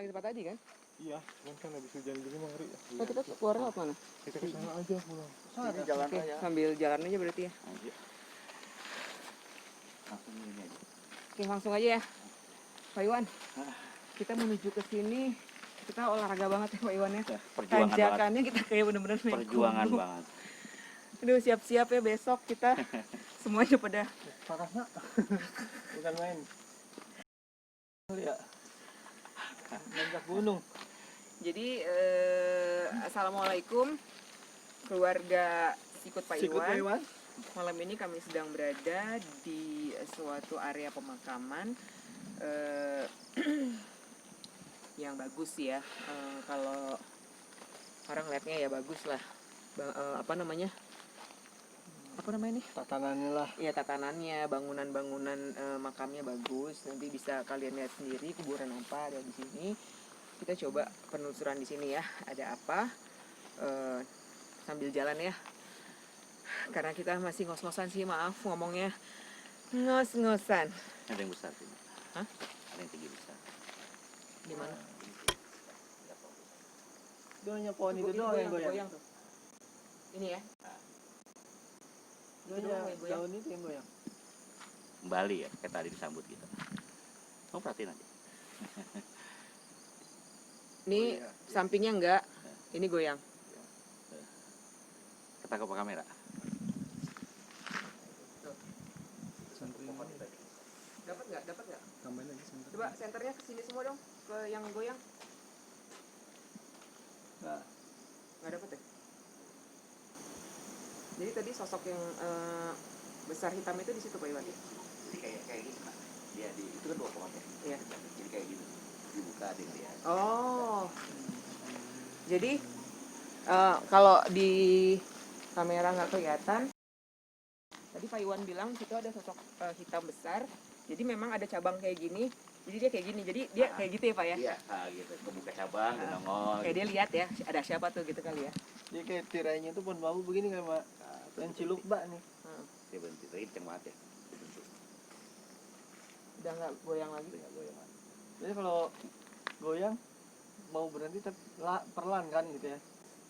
lagi tempat tadi kan? Iya, kan habis hujan gini mah ngeri ya. Nah, kita keluar lewat mana? Kita ke sana aja pulang. Ini jalan Oke, raya. sambil jalan aja berarti ya. Aja. Langsung ini aja. Oke, langsung aja ya. Pak Iwan, kita menuju ke sini, kita olahraga banget ya Pak Iwan ya. Perjuangan banget. Tanjakannya kita kayak bener-bener naik Perjuangan gunung. banget. Aduh, siap-siap ya besok kita semuanya pada Parah nak. Bukan main. Ya. Nanjak gunung. Jadi assalamualaikum keluarga Sikut Pak Iwan. Malam ini kami sedang berada di suatu area pemakaman yang bagus ya. Kalau orang lihatnya ya bagus lah. Apa namanya nih? Tatanannya lah. Ya tatanannya, bangunan-bangunan makamnya bagus. Nanti bisa kalian lihat sendiri kuburan apa ada di sini. Kita coba penelusuran di sini ya. Ada apa? Sambil jalan ya. Karena kita masih ngos-ngosan sih, maaf ngomongnya. Ngos-ngosan. Ada yang besar sini. Hah? Ada yang tinggi besar. Di mana? Doanya pohon itu doang yang goyang. Tuh. Ini ya. Doanya daun itu yang goyang. Kembali ya, kayak tadi disambut gitu. Kamu perhatiin aja. Ini sampingnya enggak. Ini goyang. Kita ke kamera. Dapat nggak? Tambahin lagi sebentar. Coba senternya ke sini semua dong, ke yang goyang. Nah, Nggak dapat ya? Jadi tadi sosok yang besar hitam itu di situ Pak Iwan. Jadi kayak gitu nah. Dia itu kan 2 pohon ya. Iya. Jadi kayak gitu. Dibuka dia lihat. Oh. Jadi kalau di kamera nggak kelihatan. Tadi Pak Iwan bilang situ ada sosok hitam besar. Jadi memang ada cabang kayak gini. Jadi dia kayak gini. Jadi dia kayak gitu ya Pak ya? Iya, gitu. Kebuka cabang, dia nongol. Kayak dia lihat ya, ada siapa tuh gitu kali ya. dia kayak tirainya tuh pohon bambu begini kayak Mak. Yang cilukba nih. Dia berhenti, tapi kenceng banget ya. Udah nggak goyang lagi. Nggak goyang lagi. Jadi kalau goyang mau berhenti tapi perlahan kan gitu ya.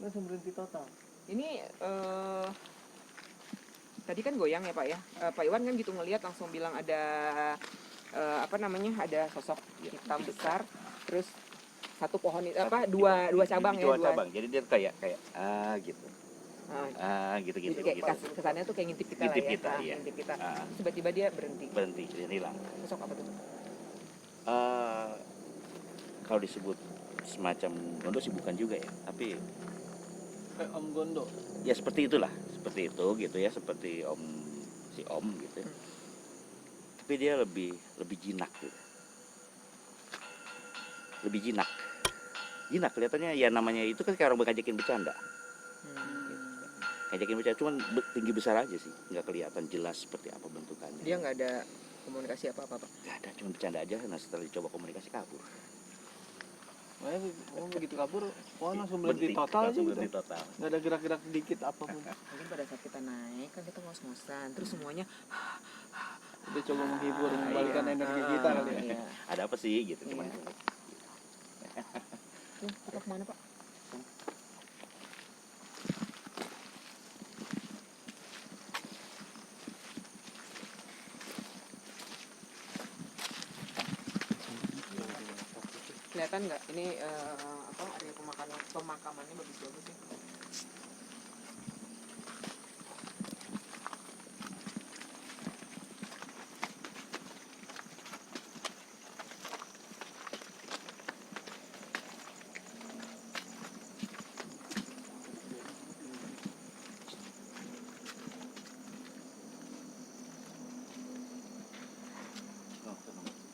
Langsung berhenti total. Ini tadi kan goyang ya Pak ya. Pak Iwan kan gitu ngelihat langsung bilang ada ada sosok hitam besar, terus satu pohon itu dua cabang ya. Dua cabang. Jadi dia kayak gitu. Gitu. Kayak kesannya tuh kayak ngintip kita Ngintip lah ya. kita, iya. Ngintip kita. Terus tiba-tiba dia berhenti. Dia hilang. Sosok apa tuh? Kalau disebut semacam gondo sih bukan juga ya, tapi Kayak Om Gondo. ya seperti itulah, seperti itu gitu ya, seperti si om gitu ya. Tapi dia lebih jinak gitu. Lebih jinak kelihatannya ya, namanya itu kan kayak orang ngajakin bercanda. Ngajakin bercanda, cuman tinggi besar aja sih, nggak kelihatan jelas seperti apa bentukannya. Dia nggak ada komunikasi apa-apa Pak? Nggak ada, cuma bercanda aja. Nah setelah dicoba komunikasi kabur. Makanya begitu kabur, pohon langsung berhenti total aja gitu. Berhenti total. Nggak ada gerak-gerak dikit apapun. Mungkin pada saat kita naik kan kita ngos-ngosan, terus semuanya Dia coba menghibur, mengembalikan energi kita kali ya. Iya. Ada apa sih gitu, cuman Kita kemana Pak? Kelihatan nggak ini area pemakamannya bagus-bagus ya.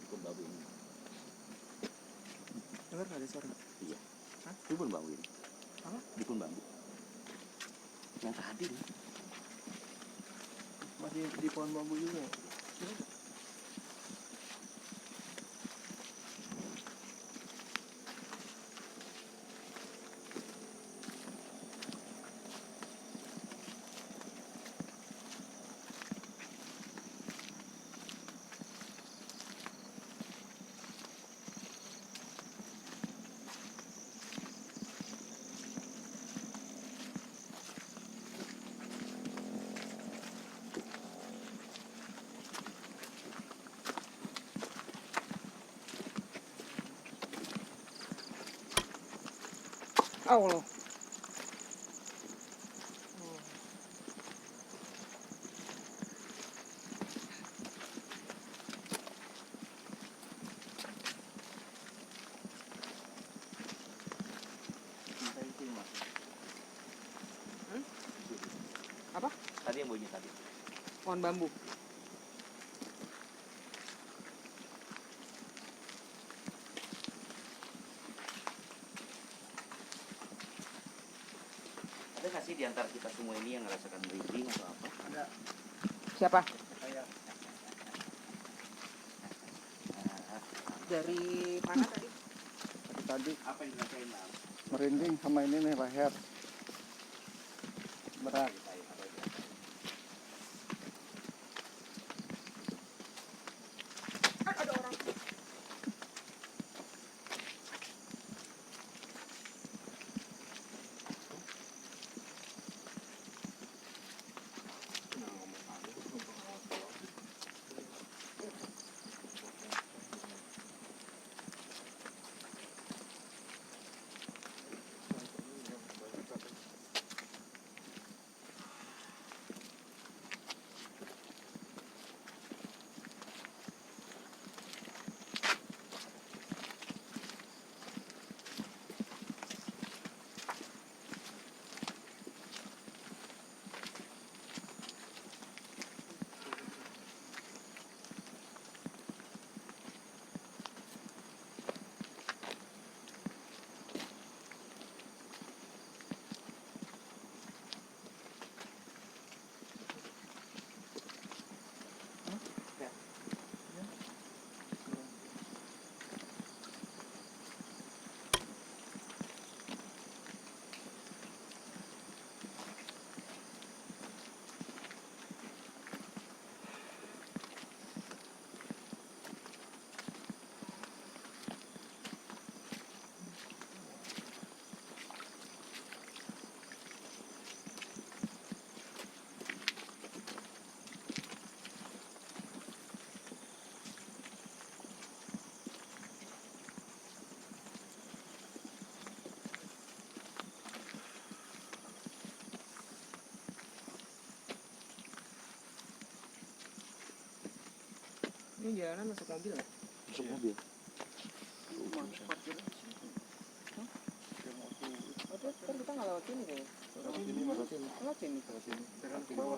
dukun babu ini. Dengar nggak ada suara? Iya. Hah? Dukun bambu ini. Apa? Dukun bambu. Yang tadi nih. Masih di pohon bambu juga. Allah. Apa? Tadi yang bunyi tadi. Pohon bambu. Ada nggak sih di antara kita semua ini yang merasakan merinding atau apa? Ada Siapa? kayak Dari mana tadi? tadi Apa yang dirasain Bang? merinding sama ini nih leher berat. Apa yang dirasain? Ada orang. Ini jalanan masuk mobil ya? Masuk mobil. Oh, terus kan kita nggak lewat sini kayaknya. Lewat sini. Oh,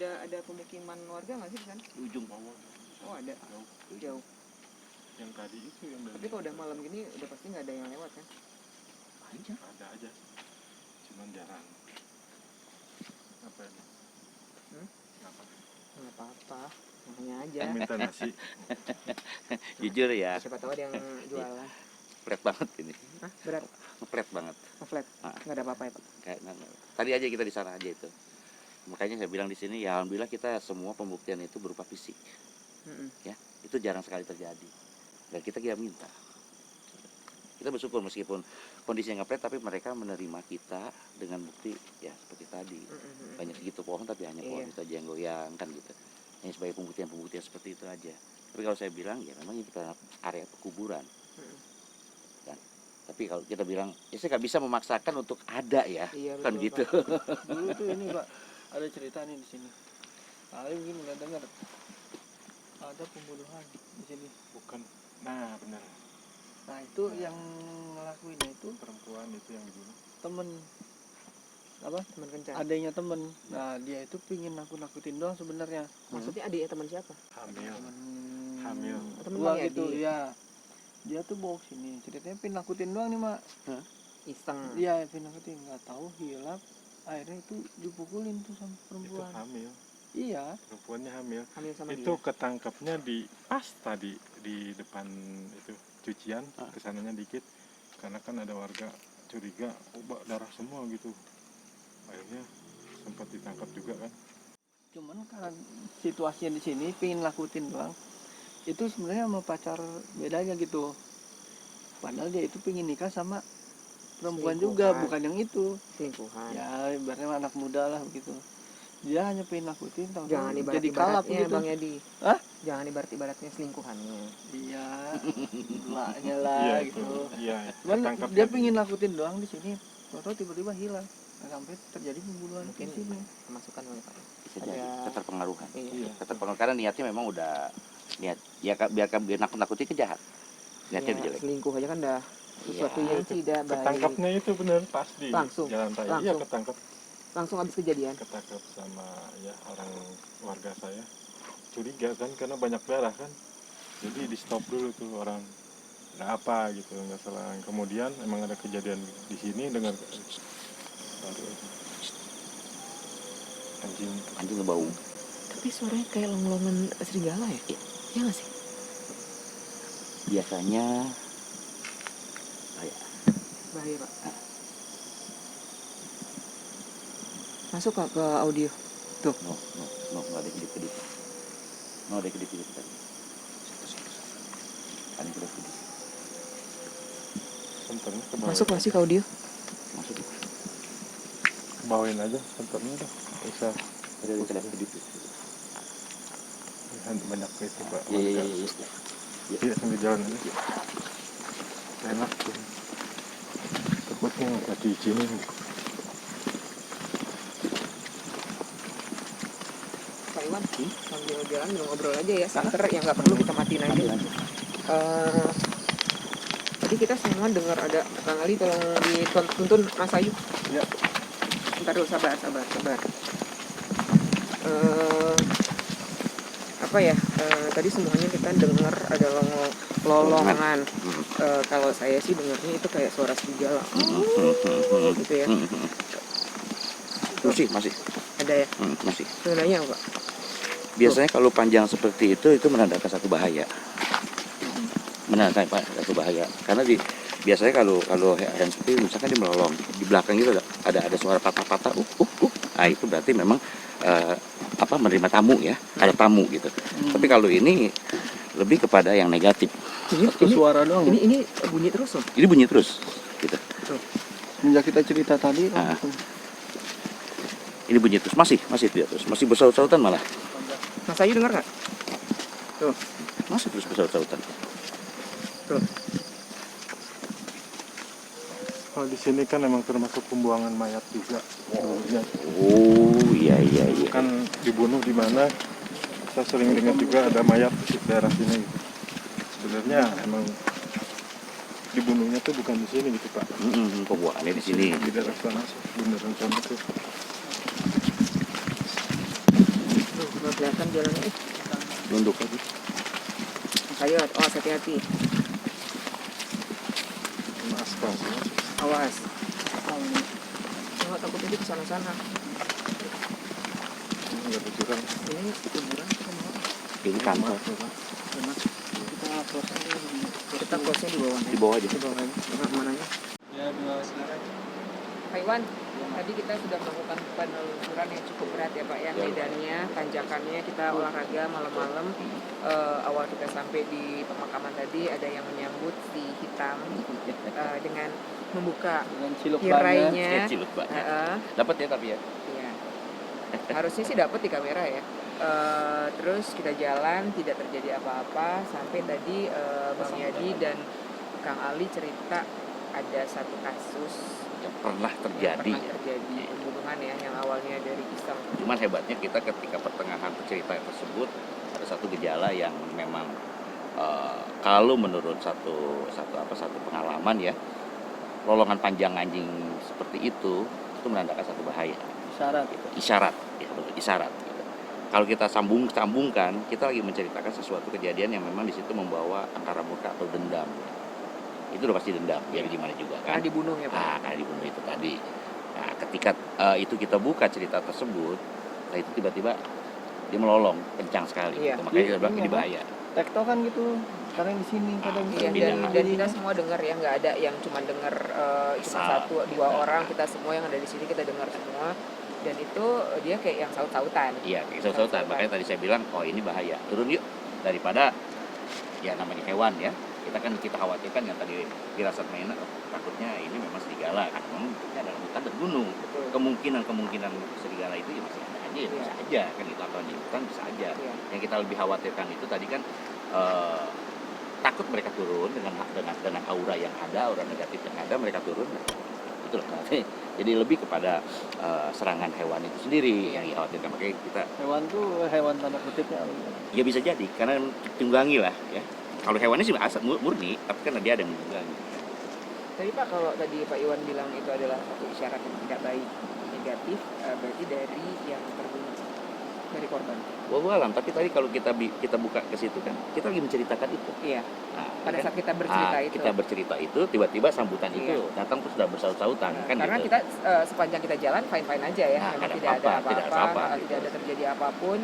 ada pemukiman warga nggak sih di sana? Di ujung bawah. Oh, ada. Jauh. Yang tadi itu yang dari Tapi kalau udah malam gini udah pasti nggak ada yang lewat kan? Aja. ada aja, cuman jarang. Apa ini? Apa? Nggak apa-apa. Makanya aja. Minta nasi. Jujur ya, Siapa tahu ada yang jualan. flat banget ini. Hah? Berat? Flat banget. Flat? Ah. Nggak ada apa-apa ya Pak? Kayak tadi aja kita di sana aja itu. Makanya saya bilang di sini ya alhamdulillah kita semua pembuktian itu berupa fisik. Mm-mm. Ya, itu jarang sekali terjadi. Dan kita minta. Kita bersyukur meskipun kondisinya ngepret tapi mereka menerima kita dengan bukti ya seperti tadi. Mm-mm. Banyak segitu pohon tapi hanya pohon Iya. itu aja yang goyang kan gitu. Ini sebagai pembuktian seperti itu aja. Tapi kalau saya bilang ya memang ini bukan area kuburan. Mm-mm. Kan? Tapi kalau kita bilang ya saya nggak bisa memaksakan untuk ada ya. Iya, Kan betul, gitu. Pak. Dulu tuh ini Pak, ada cerita nih di sini. Kali mungkin nggak dengar. Ada pembunuhan di sini. Bukan. Nah, benar. Nah itu yang ngelakuinnya itu Perempuan itu yang dibunuh. temen apa? Teman kencan. Adanya temen. Nah dia itu pingin nakutin doang sebenarnya. Maksudnya adiknya teman siapa? Hamil. Temen Hamil. Temen gua Bang gitu Edi. ya. Dia tuh bawa sini. Ceritanya pingin nakutin doang nih mak. Iseng. Dia pingin nakutin nggak tahu hilap. Akhirnya itu dipukulin tuh sama Itu perempuan. hamil. Iya. Perempuannya hamil. Hamil sama Itu dia. ketangkapnya di pas tadi di depan itu cucian, Ah. kesananya dikit. Karena kan ada warga curiga, darah semua gitu. Akhirnya sempat ditangkap juga kan. Cuman karena situasinya di sini pingin lakutin doang. Itu sebenarnya sama pacar bedanya gitu. Padahal dia itu pingin nikah sama perempuan juga, Selingkuhan. bukan yang itu. Selingkuhan. Ya ibaratnya anak muda lah begitu. Dia hanya pengen nakutin, tahu Jangan jadi kalap ibarat-ibaratnya gitu. Bang Edi. Hah? Jangan ibarat-ibaratnya selingkuhannya. Iya, duanya lah Iya gitu. itu. Iya. Cuman ketangkapnya dia di- pengen nakutin doang di sini. atau tiba-tiba hilang. Nah, sampai terjadi pembunuhan Mungkin di sini. kemasukan oleh Pak. Bisa jadi Ada- keterpengaruhan. Iya. Keterpengaruhan karena niatnya memang udah niat ya biar nakut-nakuti kejahat. Niatnya udah Ya, jelek. selingkuh aja kan dah sesuatu Iya. yang tidak baik. Ketangkapnya itu bener pas di Langsung. jalan raya. Iya, Langsung. ketangkap Langsung habis kejadian. sama ya orang warga saya. Curiga kan karena banyak darah kan. Jadi di stop dulu tuh orang. Nggak apa gitu, nggak salah. Kemudian emang ada kejadian di sini dengan Anjing ngebau. Tapi suaranya kayak long-longan serigala ya? Iya. Iya nggak sih? Biasanya Bahaya Pak. Masuk Kak ke audio. no, nggak ada kedip-kedip. No, ada kedip-kedip tadi. Ada kedip-kedip. senternya Masuk nggak sih ke audio? Masuk. kebawain aja senternya dah. Nggak usah Ada kedip-kedip. banyak itu Pak. Iya. Iya, sambil jalan aja. Enak tuh. Takutnya nggak diizinin. Pak Iwan, sambil jalan ngobrol aja ya, santer yang nggak perlu kita matiin aja. Tadi kita semua dengar ada Kang Ali, tolong dituntun Mas Ayu. Ya. Bentar dulu, sabar. Apa ya? Tadi semuanya kita dengar ada lolongan. Kalau saya sih dengarnya itu kayak suara serigala. Gitu ya. Masih. Ada ya? Masih. Sebenarnya apa? Biasanya kalau panjang seperti itu menandakan satu bahaya. Menandakan satu bahaya. Karena biasanya kalau hewan seperti itu, misalkan dia melolong di belakang itu ada suara patah-patah. Nah, itu berarti memang menerima tamu ya, ada tamu gitu. Tapi kalau ini lebih kepada yang negatif. Satu suara doang. Ini bunyi terus loh. Ini bunyi terus gitu. Semenjak kita cerita tadi Ah. Ini bunyi terus, masih dia terus, masih bersaut-sautan malah. Mas Ayu dengar nggak? Masih terus bersaut-sautan. Kalau di sini kan emang termasuk pembuangan mayat juga. Dulunya. Oh, iya. Kan dibunuh di mana? Saya sering dengar juga ada mayat di daerah sini gitu. Sebenarnya emang dibunuhnya tuh bukan di sini gitu Pak. Pembuangannya di sini. Di daerah sana sih, beneran sana tuh. Tuh, nggak kelihatan jalannya. Nunduk lagi. Mas Ayu, awas hati-hati. Sama aspal. Awas. Nggak takut aja ke sana-sana. Ini nggak ada jurang. Ini kuburan kita mau. Ini kantor. Kita close-nya di bawah. Di bawah aja. Di bawah aja. Mananya? Ya, silakan. Pak Iwan, tadi kita sudah melakukan penelusuran yang cukup berat ya Pak ya, medannya, tanjakannya, kita olahraga malam-malam. Awal kita sampai di pemakaman tadi ada yang menyambut si hitam dengan membuka Dengan ciluk tirainya. Ciluk banget. Heeh. Dapat ya tapi ya. Iya. Harusnya sih dapat di kamera ya. Terus kita jalan, tidak terjadi apa-apa sampai tadi Bang Yadi dan Kang Ali cerita ada satu kasus Yang pernah yang terjadi. pernah terjadi pembunuhan ya, yang awalnya dari iseng. Cuman hebatnya kita ketika pertengahan cerita tersebut ada satu gejala yang memang kalau menurut satu pengalaman ya, lolongan panjang anjing seperti itu menandakan satu bahaya. Isyarat ya, betul, isyarat gitu. Kalau kita sambungkan, kita lagi menceritakan sesuatu kejadian yang memang di situ membawa angkara murka atau dendam. Itu udah pasti dendam, biar gimana juga kan. Karena dibunuh ya Pak. Karena dibunuh itu tadi. Nah, ketika itu kita buka cerita tersebut, nah itu tiba-tiba dia melolong kencang sekali. Iya. Gitu. Makanya dia bilang Iya, ini bahaya. tektokan gitu. Kadang di sini, kadang di Iya, sini. dan kita semua dengar ya, nggak ada yang cuma dengar cuma satu dua orang, kita semua yang ada di sini kita dengar semua. Dan itu dia kayak yang saut-sautan. Iya, kayak saut-sautan. Makanya tadi saya bilang, oh ini bahaya. Turun yuk daripada ya namanya hewan ya. Kita khawatirkan yang tadi dirasat mainan, takutnya ini memang serigala kan. Memang ada hutan dan gunung. Betul. Kemungkinan serigala itu ya masih ada aja, ya bisa aja kan itu atau di hutan bisa aja. Iya. Yang kita lebih khawatirkan itu tadi kan takut mereka turun dengan aura yang ada, aura negatif yang ada, mereka turun. gitu loh. Jadi lebih kepada serangan hewan itu sendiri yang dikhawatirkan. Makanya kita Hewan tuh hewan tanda kutipnya. ya bisa jadi karena tunggangi lah ya. Kalau hewannya sih asal murni, tapi kan dia ada yang menunggangi. Tapi Pak, kalau tadi Pak Iwan bilang itu adalah satu isyarat yang tidak baik, negatif, berarti dari yang terbunuh, dari korban. Wallahu alam, tapi tadi kalau kita buka ke situ kan, kita lagi menceritakan itu. Iya. Nah, Pada kan? saat kita bercerita itu. Kita bercerita itu, tiba-tiba sambutan Iya. itu datang terus sudah bersaut-sautan kan Karena gitu. kita sepanjang kita jalan fine-fine aja ya, Nah, memang ada tidak ada apa-apa, tidak ada apa-apa, apa-apa, tidak gitu. ada terjadi apapun,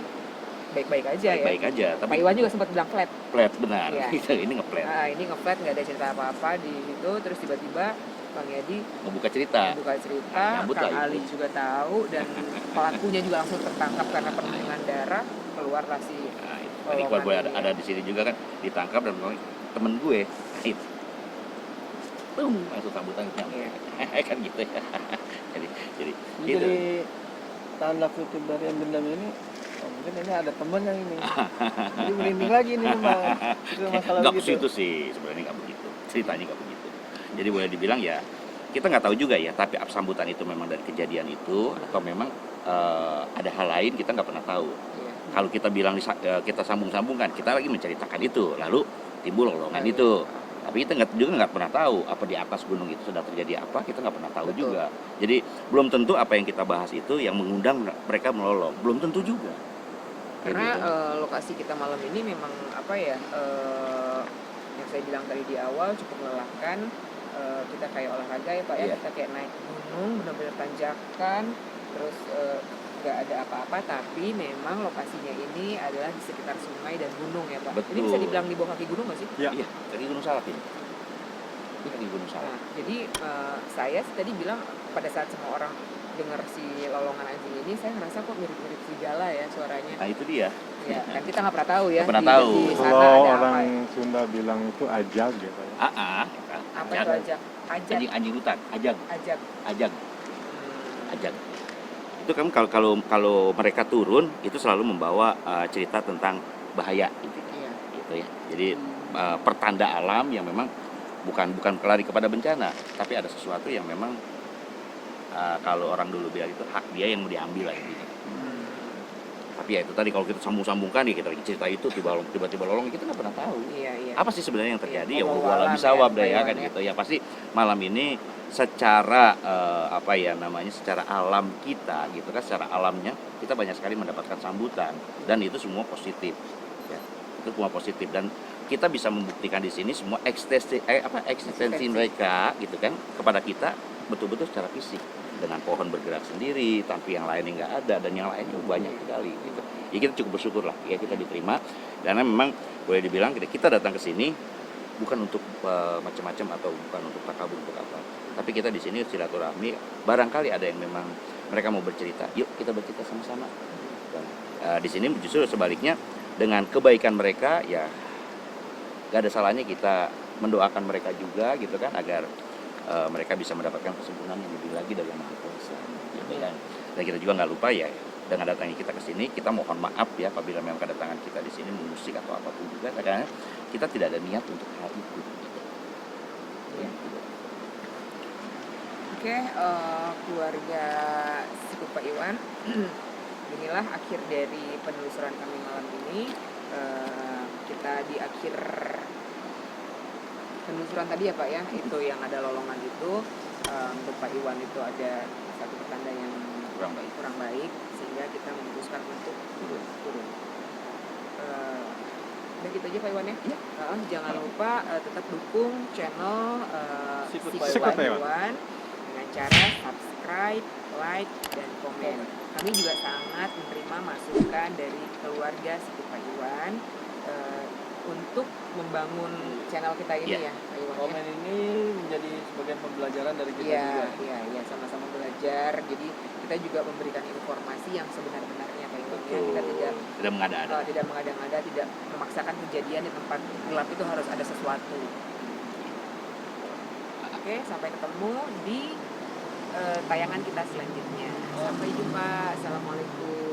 baik-baik aja ya. Baik aja, tapi Pak Iwan juga sempat bilang flat. flat benar. Iya. Ini ngeflat. Nah, ini ngeflat, nggak ada cerita apa-apa di situ, terus tiba-tiba Bang Yadi Ngebuka cerita. buka cerita, Nyambut Kang lah Ali itu. juga tahu, dan pelakunya juga langsung tertangkap karena penemuan darah, keluarlah si Nah, itu. Tadi kalau gue ada di sini juga kan ditangkap dan ngomong, temen gue. Nah, itu. Langsung sambutan Iya. kan gitu ya. jadi gitu. Jadi tanda kutip dari yang dendam ini, mungkin ini ada temen yang ini. Jadi merinding lagi nih Bang. Itu masalah Nggak ke begitu. situ sih, sebenarnya nggak begitu. Ceritanya nggak begitu. Jadi boleh dibilang ya, kita nggak tahu juga ya, tapi sambutan itu memang dari kejadian itu, atau memang ada hal lain kita nggak pernah tahu. Iya. Kalau kita bilang kita sambung-sambungkan, kita lagi menceritakan itu, lalu timbul lolongan Iya. itu. Tapi kita nggak pernah tahu apa di atas gunung itu sedang terjadi apa, kita nggak pernah tahu Betul. juga. Jadi belum tentu apa yang kita bahas itu yang mengundang mereka melolong, belum tentu juga. Karena Kayak gitu. lokasi kita malam ini memang apa ya, yang saya bilang tadi di awal cukup melelahkan. Kita kayak olahraga ya Pak ya, Iya. kita kayak naik gunung benar-benar tanjakan, terus nggak ada apa-apa, tapi memang lokasinya ini adalah di sekitar sungai dan gunung ya Pak. Ini bisa Betul. dibilang di bawah kaki gunung nggak sih? Ya. Iya, dari Gunung Salak ini. Ini dari Gunung Salak. Nah, jadi saya tadi bilang pada saat semua orang dengar si lolongan anjing ini, saya ngerasa kok mirip-mirip serigala ya suaranya. Nah itu dia. Ya, kan kita nggak pernah tahu ya. Nggak pernah tahu. Di sana Kalau ada orang apa ya. Sunda bilang itu ajag gitu ya. Apa itu ajak? Ajak, Anjing hutan, ajag, ajak. ajag, Hmm. ajag. Itu kan kalau mereka turun itu selalu membawa cerita tentang bahaya Iya. gitu ya. Jadi pertanda alam yang memang bukan lari kepada bencana, tapi ada sesuatu yang memang kalau orang dulu bilang itu hak dia yang mau diambil lah intinya. Tapi ya itu tadi kalau kita sambung-sambungkan ya kita lagi cerita itu tiba-tiba lolong kita nggak pernah tahu. Iya, iya. Apa sih sebenarnya yang terjadi? Iya, Ya wallahu wallahu alam bisa wab ya, deh ya Pak kan Iwan ya. gitu. Ya pasti malam ini secara secara alam kita gitu kan, secara alamnya kita banyak sekali mendapatkan sambutan dan itu semua positif. Ya. Itu semua positif dan kita bisa membuktikan di sini semua eksistensi mereka gitu kan kepada kita betul-betul secara fisik dengan pohon bergerak sendiri, tapi yang lainnya nggak ada dan yang lainnya banyak sekali gitu. Ya kita cukup bersyukur lah ya kita diterima karena memang boleh dibilang kita datang ke sini bukan untuk macam-macam atau bukan untuk takabur untuk apa, tapi kita di sini silaturahmi. Barangkali ada yang memang mereka mau bercerita, yuk kita bercerita sama-sama. Dan, di sini justru sebaliknya dengan kebaikan mereka ya gak ada salahnya kita mendoakan mereka juga gitu kan agar mereka bisa mendapatkan kesempurnaan yang lebih lagi dari Yang Maha Kuasa gitu kan. Dan kita juga nggak lupa ya dengan datangnya kita ke sini kita mohon maaf ya apabila memang kedatangan kita di sini mengusik atau apapun juga karena kita tidak ada niat untuk hal itu gitu. Iya. Oke, keluarga Siku Pak Iwan, inilah akhir dari penelusuran kami malam ini. Kita di akhir penelusuran tadi ya Pak ya, itu yang ada lolongan itu, untuk Pak Iwan itu ada satu pertanda yang kurang baik sehingga kita memutuskan untuk turun. Udah gitu aja Pak Iwan ya. Jangan lupa tetap dukung channel Sikut Sikut Pak Iwan. Iwan dengan cara subscribe, like, dan komen. Kami juga sangat menerima masukan dari keluarga Sikut Pak Iwan untuk membangun channel kita ini Iya. ya Pak Iwan ya. Komen ini menjadi sebagian pembelajaran dari kita Iya, juga. iya, sama-sama belajar. Jadi kita juga memberikan informasi yang sebenar-benarnya Pak Iwan ya. Betul. Kita Tidak mengada-ada. tidak mengada-ngada, tidak memaksakan kejadian di tempat gelap itu harus ada sesuatu. Oke, sampai ketemu di tayangan kita selanjutnya. Sampai jumpa. Assalamualaikum.